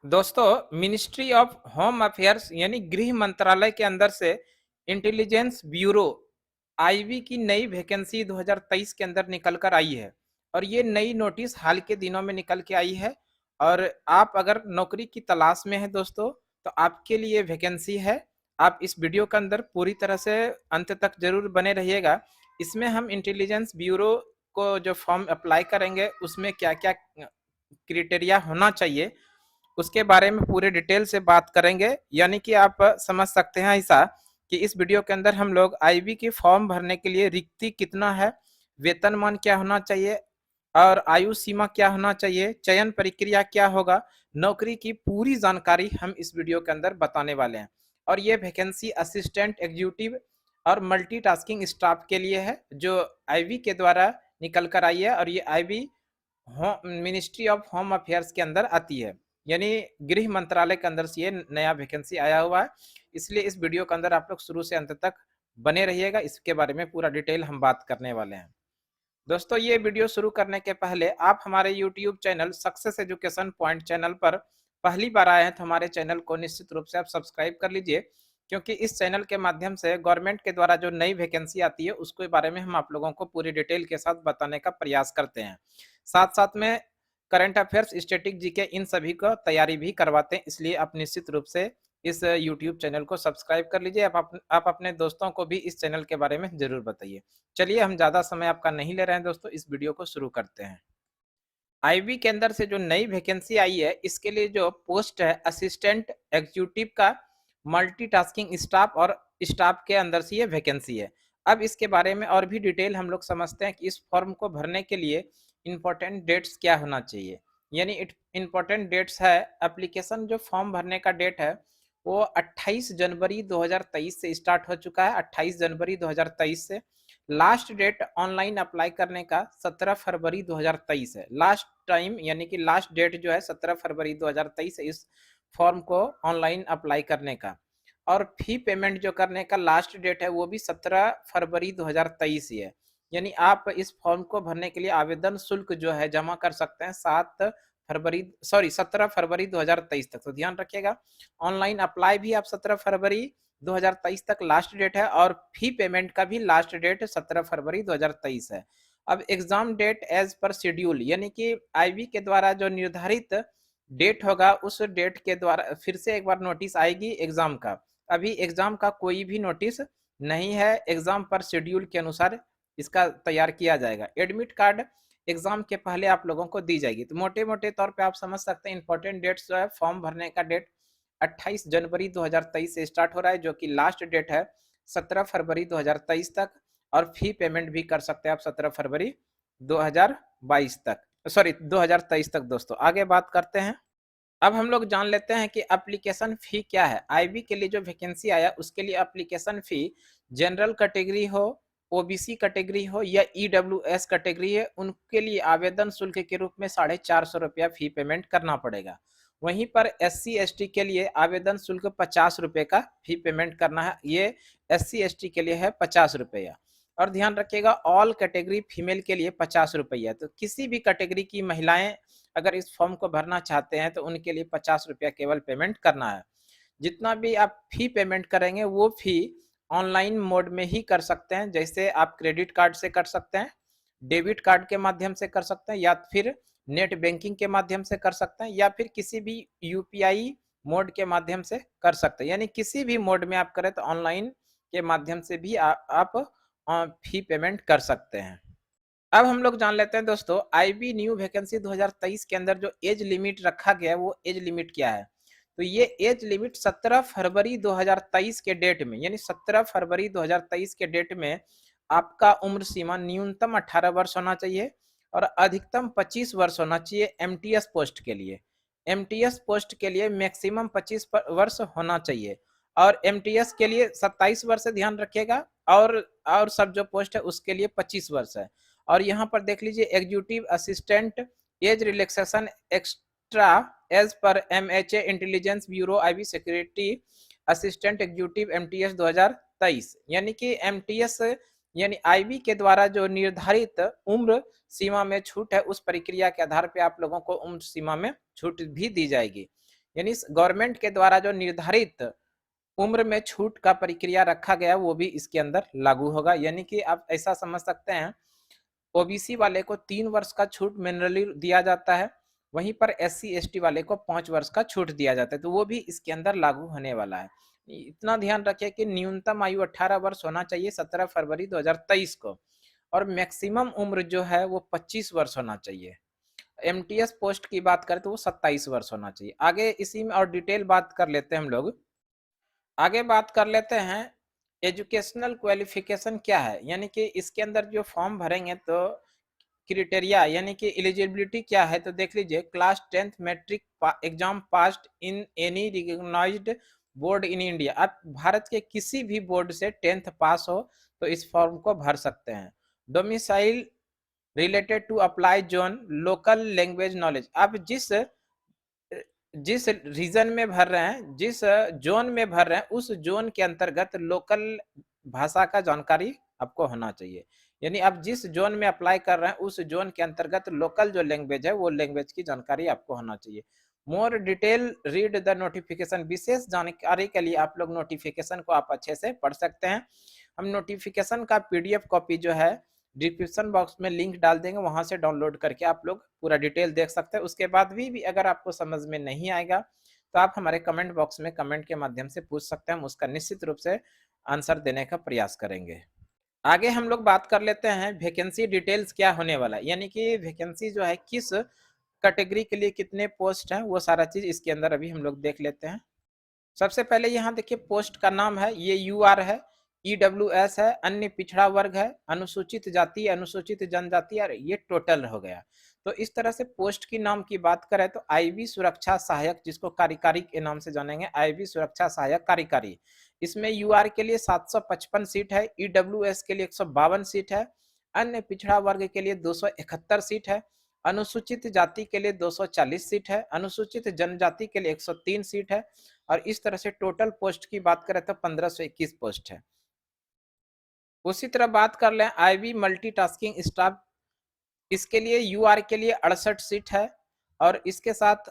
दोस्तों, ministry of home affairs यानी गृह मंत्रालय के अंदर से इंटेलिजेंस ब्यूरो आईबी की नई वैकेंसी 2023 के अंदर निकल कर आई है। और ये नई नोटिस हाल के दिनों में निकल के आई है। और आप अगर नौकरी की तलाश में हैं दोस्तों, तो आपके लिए वैकेंसी है। आप इस वीडियो के अंदर पूरी तरह से अंत तक जरूर बने रहिएगा। इसमें हम इंटेलिजेंस ब्यूरो को जो फॉर्म अप्लाई करेंगे उसमें क्या क्या क्राइटेरिया होना चाहिए, उसके बारे में पूरे डिटेल से बात करेंगे। यानी कि आप समझ सकते हैं ऐसा कि इस वीडियो के अंदर हम लोग आईबी की फॉर्म भरने के लिए रिक्ति कितना है, वेतनमान क्या होना चाहिए और आयु सीमा क्या होना चाहिए, चयन प्रक्रिया क्या होगा, नौकरी की पूरी जानकारी हम इस वीडियो के अंदर बताने वाले हैं। और ये वैकेंसी असिस्टेंट एग्जीक्यूटिव और मल्टीटास्किंग स्टाफ के लिए है, जो आईबी के द्वारा निकल कर आई है। और ये IB ministry of home affairs के अंदर आती है, यानी गृह मंत्रालय के अंदर से ये नया वैकेंसी आया हुआ है। इसलिए इस वीडियो के अंदर आप लोग शुरू से अंत तक बने रहिएगा, इसके बारे में पूरा डिटेल हम बात करने वाले हैं। दोस्तों, ये वीडियो शुरू करने के पहले आप हमारे YouTube channel success education point channel पर पहली बार आए हैं तो हमारे चैनल को निश्चित रूप से आप सब्सक्राइब कर लीजिए, क्योंकि इस चैनल के माध्यम से गवर्नमेंट के द्वारा जो नई वैकेंसी आती है उसके बारे में हम आप लोगों को पूरी डिटेल के साथ बताने का प्रयास करते हैं। साथ साथ में करंट अफेयर्स, स्टैटिक जीके, इन सभी को तैयारी भी करवाते हैं। इसलिए आप निश्चित रूप से इस यूट्यूब चैनल को सब्सक्राइब कर लीजिए। आप अपने दोस्तों को भी इस चैनल के बारे में जरूर बताइए। चलिए, हम ज्यादा समय आपका नहीं ले रहे हैं दोस्तों, इस वीडियो को शुरू करते हैं। आईबी के अंदर से जो नई वैकेंसी आई है, इसके लिए जो पोस्ट है असिस्टेंट एग्जीक्यूटिव का मल्टीटास्किंग स्टाफ, और स्टाफ के अंदर से ये वैकेंसी है। अब इसके बारे में और भी डिटेल हम लोग समझते हैं कि इस फॉर्म को भरने के लिए इंपॉर्टेंट डेट्स क्या होना चाहिए। यानी इंपॉर्टेंट डेट्स है, एप्लीकेशन जो फॉर्म भरने का डेट है वो 28 जनवरी 2023 से स्टार्ट हो चुका है। 28 जनवरी 2023 से लास्ट डेट ऑनलाइन अप्लाई करने का 17 फरवरी 2023 है। लास्ट टाइम यानी कि लास्ट डेट जो है 17 फरवरी 2023 है इस फॉर्म को ऑनलाइन अप्लाई करने का। और फी पेमेंट जो करने का लास्ट डेट है वो भी 17 फरवरी 2023 ही है। यानी आप इस फॉर्म को भरने के लिए आवेदन शुल्क जो है जमा कर सकते हैं 17 फरवरी 2023 तक। तो ध्यान रखिएगा, ऑनलाइन अप्लाई भी आप 17 फरवरी 2023 तक लास्ट डेट है, और फी पेमेंट का भी लास्ट डेट 17 फरवरी 2023 है। अब exam date as per schedule, यानी कि आईबी के द्वारा जो निर्धारित डेट होगा उस डेट के द्वारा फिर से एक बार नोटिस आएगी एग्जाम का। अभी एग्जाम का कोई भी नोटिस नहीं है, एग्जाम पर शेड्यूल के अनुसार इसका तैयार किया जाएगा। एडमिट कार्ड एग्जाम के पहले आप लोगों को दी जाएगी। तो मोटे मोटे तौर पे आप समझ सकते हैं इंपॉर्टेंट डेट्स जो है, फॉर्म भरने का डेट 28 जनवरी 2023 से स्टार्ट हो रहा है, जो कि लास्ट डेट है 17 फरवरी 2023 तक। और फी पेमेंट भी कर सकते हैं आप 17 फरवरी 2022 तक, सॉरी 2023 तक। दोस्तों, आगे बात करते हैं। अब हम लोग जान लेते हैं कि एप्लीकेशन फी क्या है। आईबी के लिए जो वैकेंसी आया उसके लिए एप्लीकेशन फी जनरल कैटेगरी हो, ओबीसी कैटेगरी हो या ईडब्ल्यूएस कैटेगरी है, उनके लिए आवेदन शुल्क के रूप में 450 रुपया फी पेमेंट करना पड़ेगा। वहीं पर एससी एसटी के लिए आवेदन शुल्क 50 रुपये का फी पेमेंट करना है। ये एससी एसटी के लिए है 50 रुपया। और ध्यान रखिएगा, ऑल कैटेगरी फीमेल के लिए 50 रुपया। तो किसी भी कैटेगरी की महिलाएं अगर इस फॉर्म को भरना चाहते हैं तो उनके लिए 50 रुपया केवल पेमेंट करना है। जितना भी आप फी पेमेंट करेंगे वो फी ऑनलाइन मोड में ही कर सकते हैं। जैसे आप क्रेडिट कार्ड से कर सकते हैं, डेबिट कार्ड के माध्यम से कर सकते हैं, या फिर नेट बैंकिंग के माध्यम से कर सकते हैं, या फिर किसी भी यूपीआई मोड के माध्यम से कर सकते हैं। यानी किसी भी मोड में आप करें तो ऑनलाइन के माध्यम से भी आप फी पेमेंट कर सकते हैं। अब हम लोग जान लेते हैं दोस्तों, आईबी न्यू वैकेंसी 2023 के अंदर जो एज लिमिट रखा गया है वो एज लिमिट क्या है। तो ये एज लिमिट 17 फरवरी 2023 के डेट में, यानी 17 फरवरी 2023 के डेट में आपका उम्र सीमा न्यूनतम 18 वर्ष होना चाहिए और अधिकतम 25 वर्ष होना चाहिए एमटीएस पोस्ट के लिए। एमटीएस पोस्ट के लिए मैक्सिमम 25 वर्ष होना चाहिए, और एमटीएस के लिए 27 वर्ष ध्यान रखिएगा, और सब जो पोस्ट है उसके लिए 25 वर्ष है। और यहाँ पर देख लीजिए, executive assistant age relaxation extra age पर MHA intelligence bureau IB security assistant executive MTS 2023, यानी कि एमटीएस यानी आईबी के द्वारा जो निर्धारित उम्र सीमा में छूट है उस प्रक्रिया के आधार पर आप लोगों को उम्र सीमा में छूट भी दी जाएगी। यानी गवर्नमेंट के द्वारा जो निर्धारित उम्र में छूट का प्रक्रिया रखा गया वो भी इसके अंदर लागू होगा। यानी कि आप ऐसा समझ सकते हैं, ओबीसी वाले को 3 वर्ष का छूट मिनरली दिया जाता है, वहीं पर एससी एसटी वाले को 5 वर्ष का छूट दिया जाता है, तो वो भी इसके अंदर लागू होने वाला है। इतना ध्यान रखिए कि न्यूनतम आयु 18 वर्ष होना चाहिए 17 फरवरी 2023 को, और मैक्सिमम उम्र जो है वो 25 वर्ष होना चाहिए। एमटीएस पोस्ट की बात करें तो वो 27 वर्ष होना चाहिए। आगे इसी में और डिटेल बात कर लेते हैं हम लोग। आगे बात कर लेते हैं एजुकेशनल क्वालिफिकेशन क्या है, यानी कि इसके अंदर जो फॉर्म भरेंगे तो क्रिटेरिया यानी कि एलिजिबिलिटी क्या है, तो देख लीजिए class 10th matric exam passed in any recognised board in India. आप भारत के किसी भी बोर्ड से 10th पास हो तो इस फॉर्म को भर सकते हैं। Domicile related to apply zone local language knowledge, आप जिस रीजन में भर रहे हैं, जिस जोन में भर रहे हैं, उस जोन के अंतर्गत लोकल भाषा का जानकारी आपको होना चाहिए। यानी आप जिस जोन में अप्लाई कर रहे हैं उस जोन के अंतर्गत लोकल जो लैंग्वेज है वो लैंग्वेज की जानकारी आपको होना चाहिए। More detail read the notification, विशेष जानकारी के लिए आप लोग नोटिफिकेशन को आप अच्छे से पढ़ सकते हैं। हम नोटिफिकेशन का पीडीएफ कॉपी जो है डिस्क्रिप्शन बॉक्स में लिंक डाल देंगे, वहां से डाउनलोड करके आप लोग पूरा डिटेल देख सकते हैं। उसके बाद भी अगर आपको समझ में नहीं आएगा तो आप हमारे कमेंट बॉक्स में कमेंट के माध्यम से पूछ सकते हैं, हम उसका निश्चित रूप से आंसर देने का प्रयास करेंगे। आगे हम लोग बात कर लेते हैं वैकेंसी डिटेल्स क्या होने वाला है, यानी कि वैकेंसी जो है किस कैटेगरी के लिए कितने पोस्ट हैं वो सारा चीज इसके अंदर अभी हम लोग देख लेते हैं। सबसे पहले यहाँ देखिए पोस्ट का नाम है, ये यूआर है, ईडब्ल्यूएस है, अन्य पिछड़ा वर्ग है, अनुसूचित जाति, अनुसूचित जनजाति, और ये टोटल हो गया। तो इस तरह से पोस्ट की नाम की बात करें तो आईबी सुरक्षा सहायक, जिसको कार्यकारी के नाम से जानेंगे, आईबी सुरक्षा सहायक कार्यकारी, इसमें यूआर के लिए 755 सीट है, ईडब्ल्यूएस के लिए 152 सीट है, अन्य पिछड़ा वर्ग के लिए 271 सीट है, अनुसूचित जाति के लिए 240 सीट है, अनुसूचित जनजाति के लिए 103 सीट है, और इस तरह से टोटल पोस्ट की बात करें तो 1521 पोस्ट है। उसी तरह बात कर लें आईबी मल्टीटास्किंग स्टाफ, इसके लिए यूआर के लिए 68 सीट है, और इसके साथ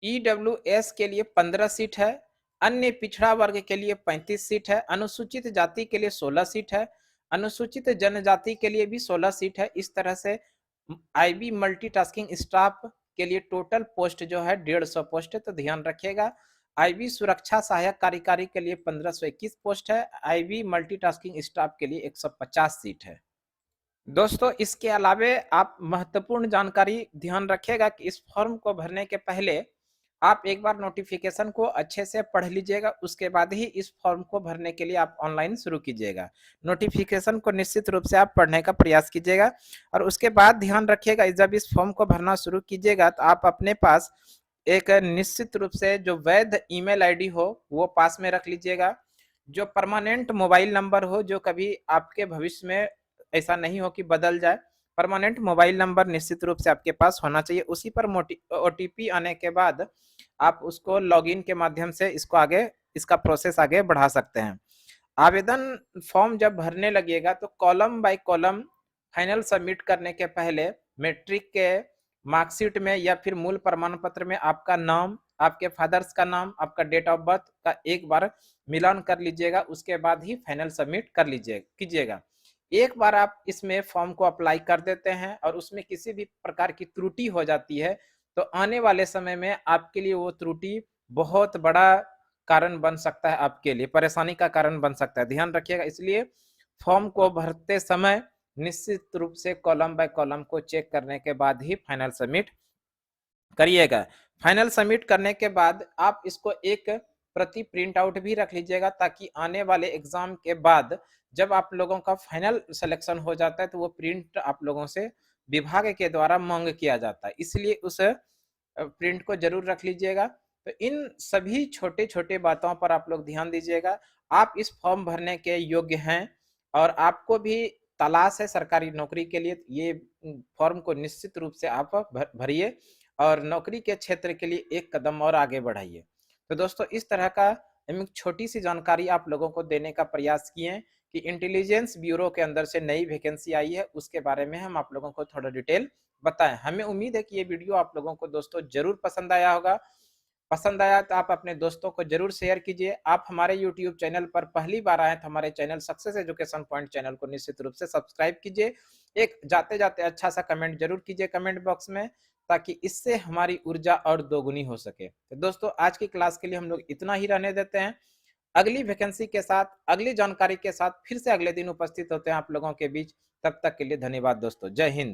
ईडब्ल्यूएस के लिए 15 सीट है, अन्य पिछड़ा वर्ग के लिए 35 सीट है, अनुसूचित जाति के लिए 16 सीट है, अनुसूचित जनजाति के लिए भी 16 सीट है। इस तरह से आईबी मल्टीटास्किंग स्टाफ के लिए टोटल पोस्ट जो है 150 पोस्ट है, तो ध्यान रखिएगा। आईबी सुरक्षा सहायक कार्यकारी के लिए 1521 पोस्ट है, आईबी मल्टीटास्किंग स्टाफ के लिए 150 सीट है। दोस्तों इसके अलावे आप महत्वपूर्ण जानकारी ध्यान रखिएगा कि इस फॉर्म को भरने के पहले आप एक बार नोटिफिकेशन को अच्छे से पढ़ लीजिएगा, उसके बाद ही इस फॉर्म को भरने के लिए आप ऑनलाइन शुरू कीजिएगा। नोटिफिकेशन को निश्चित रूप से आप पढ़ने का प्रयास कीजिएगा, और उसके बाद ध्यान रखिएगा जब इस फॉर्म को भरना शुरू कीजिएगा तो आप अपने पास एक निश्चित रूप से जो वैध ईमेल आईडी हो वो पास में रख लीजिएगा, जो परमानेंट मोबाइल नंबर हो, जो कभी आपके भविष्य में ऐसा नहीं हो कि बदल जाए, परमानेंट मोबाइल नंबर निश्चित रूप से आपके पास होना चाहिए। उसी पर ओटीपी आने के बाद आप उसको लॉगिन के माध्यम से इसका प्रोसेस आगे बढ़ा सकते हैं। आवेदन फॉर्म जब भरने लगिएगा तो column by column final submit करने के पहले मैट्रिक के मार्कशीट में या फिर मूल प्रमाण पत्र में आपका नाम, आपके फादर्स का नाम, आपका डेट ऑफ बर्थ का एक बार मिलान कर लीजिएगा, उसके बाद ही फाइनल सबमिट कीजिएगा। एक बार आप इसमें फॉर्म को अप्लाई कर देते हैं और उसमें किसी भी प्रकार की त्रुटि हो जाती है तो आने वाले समय में आपके लिए वो त्रुटि बहुत बड़ा कारण बन सकता है, आपके लिए परेशानी का कारण बन सकता है। ध्यान रखिएगा, इसलिए फॉर्म को भरते समय निश्चित रूप से कॉलम बाय कॉलम को चेक करने के बाद ही फाइनल सबमिट करिएगा। फाइनल सबमिट करने के बाद आप इसको एक प्रति प्रिंट आउट भी रख लीजिएगा, ताकि आने वाले एग्जाम के बाद जब आप लोगों का फाइनल सिलेक्शन हो जाता है तो वो प्रिंट आप लोगों से विभाग के द्वारा मांग किया जाता है, इसलिए उस प्रिंट को जरूर रख लीजिएगा। तो इन सभी छोटे छोटे बातों पर आप लोग ध्यान दीजिएगा। आप इस फॉर्म भरने के योग्य हैं और आपको भी तलाश है सरकारी नौकरी के लिए, ये फॉर्म को निश्चित रूप से आप भरिए और नौकरी के क्षेत्र के लिए एक कदम और आगे बढ़ाइए। तो दोस्तों इस तरह का एक छोटी सी जानकारी आप लोगों को देने का प्रयास किए कि इंटेलिजेंस ब्यूरो के अंदर से नई वैकेंसी आई है, उसके बारे में हम आप लोगों को थोड़ा डिटेल बताएं। हमें उम्मीद है कि ये वीडियो आप लोगों को दोस्तों जरूर पसंद आया होगा। पसंद आया तो आप अपने दोस्तों को जरूर शेयर कीजिए। आप हमारे यूट्यूब चैनल पर पहली बार आए तो हमारे channel success education point channel को निश्चित रूप से सब्सक्राइब कीजिए। एक जाते जाते अच्छा सा कमेंट जरूर कीजिए कमेंट बॉक्स में, ताकि इससे हमारी ऊर्जा और दोगुनी हो सके। तो दोस्तों आज की क्लास के लिए हम लोग इतना ही रहने देते हैं। अगली वैकेंसी के साथ, अगली जानकारी के साथ फिर से अगले दिन उपस्थित होते हैं आप लोगों के बीच। तब तक के लिए धन्यवाद दोस्तों। जय हिंद।